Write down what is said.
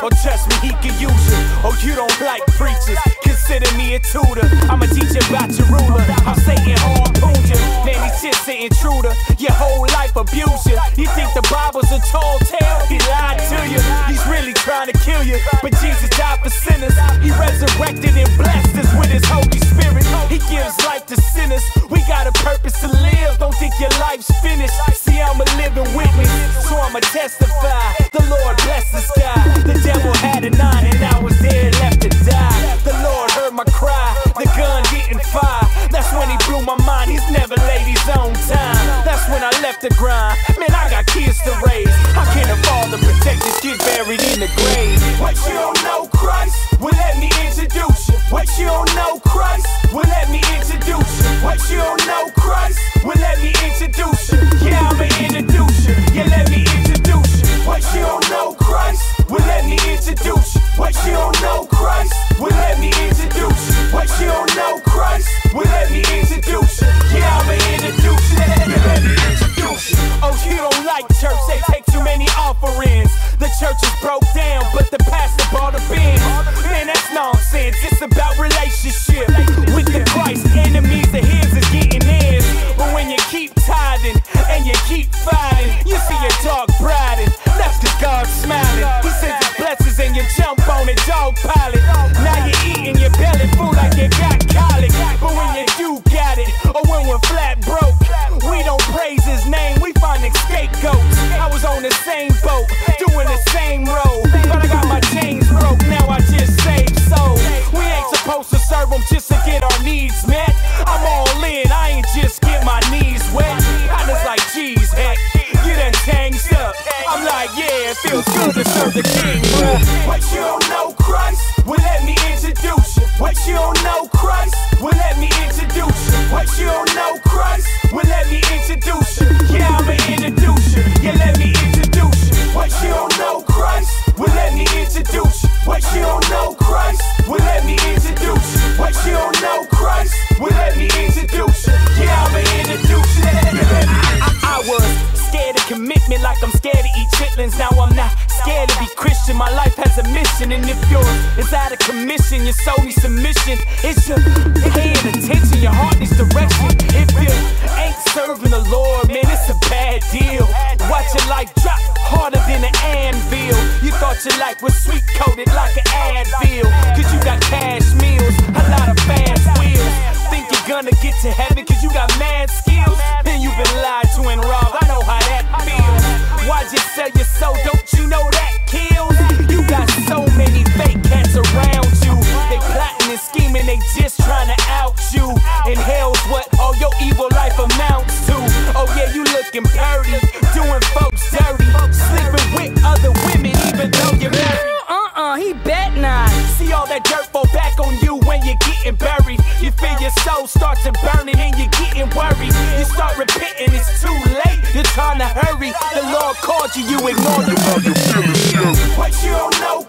or trust me, he can use you. Oh, you don't like preachers, consider me a tutor. I'ma teach you about your ruler. I'm Satan harpooned you, man, he's just an intruder. Your whole life abuse you. You think the Bible's a tall tale? He lied to you. He's really trying to kill you, but Jesus died for sinners. He resurrected and blessed us with his Holy Spirit. He gives life to sinners. We got a purpose to live. Don't think your life's finished. See, I'm a living witness, so I'ma testify. The Lord bless this guy. The devil had a 9 and I was there left to die. The Lord heard my cry. The gun didn't fire. That's when he blew my mind. He's never late his own time. That's when I left the grind. Man, I got kids to raise. I can't afford to protect this kid buried in the grave. What you don't know Christ? Well, let me introduce you. What you don't know Christ? Well, let me introduce you. What you don't know Christ? Well, let me introduce you. Yeah, I'ma introduce you. Yeah, let me introduce you. What you don't know Christ? Well, let me introduce you. What you don't know Christ? Well, let me introduce you. What you don't know Christ? Well, let me introduce you. Yeah, I'ma introduce you. Let me introduce you. Oh, you don't like church, they take too many offerings. The church is broke down, but the pastor bought a bin. Man, that's nonsense. It's about relationship with the Christ. Enemies of his is getting in. But when you keep tithing and you keep fighting, you see your dog briding. That's cause God's smiling. He sends his blessings and you jump on a dog pilot. Now you're eating your belly full like you got colic. But when you do got it, or when we're flat broke, we don't praise his name, we finding scapegoats. I was on the same boat, doing the same road, but I got my chains broke, now I just save souls. We ain't supposed to serve them just to get our needs met. I'm all in, I ain't just get my knees wet. I just like, geez, heck, you done changed up. I'm like, yeah, it feels good to serve the king, bruh. What you don't know Christ? Well, let me introduce you. What you don't know Christ? Well, let me introduce you. What you don't know Christ? Well, let me introduce you. Yeah, I'ma introduce you. Yeah, let me introduce you. What you don't know Christ? Well, let me introduce you. What you don't know Christ? Well, let me introduce you. What you don't know Christ? Well, let me introduce you. Yeah, I'ma introduce you. I was scared of commitment like I'm scared to eat chitlins. Now I'm not scared to be Christian. My life has a mission, and if yours is out of commission, your soul needs submission. It's your paying attention, your heart needs direction. If you ain't serving the Lord, man, it's a bad deal. Watch your life drop harder than an anvil. You thought your life was sweet coated like an Advil, cause you got cash meals, a lot of fast wheels. Think you're gonna get to heaven cause you got mad skills, and you've been lied to and robbed. I know how that feels. Why'd you sell your soul? Don't you know that kills? You got so many fake cats around you. They plotting and scheming, they just trying to out you. And hell's what all your evil life amounts to. Oh yeah, you looking purty, doing folks dirty, sleeping with other women even though you're married. He bet not. See all that dirt fall back on you when you're getting buried. You feel your soul start to burn it and you're getting worried. You start repenting, it's too late. You're trying to hurry. The Lord called you, you ignore the world. What you don't know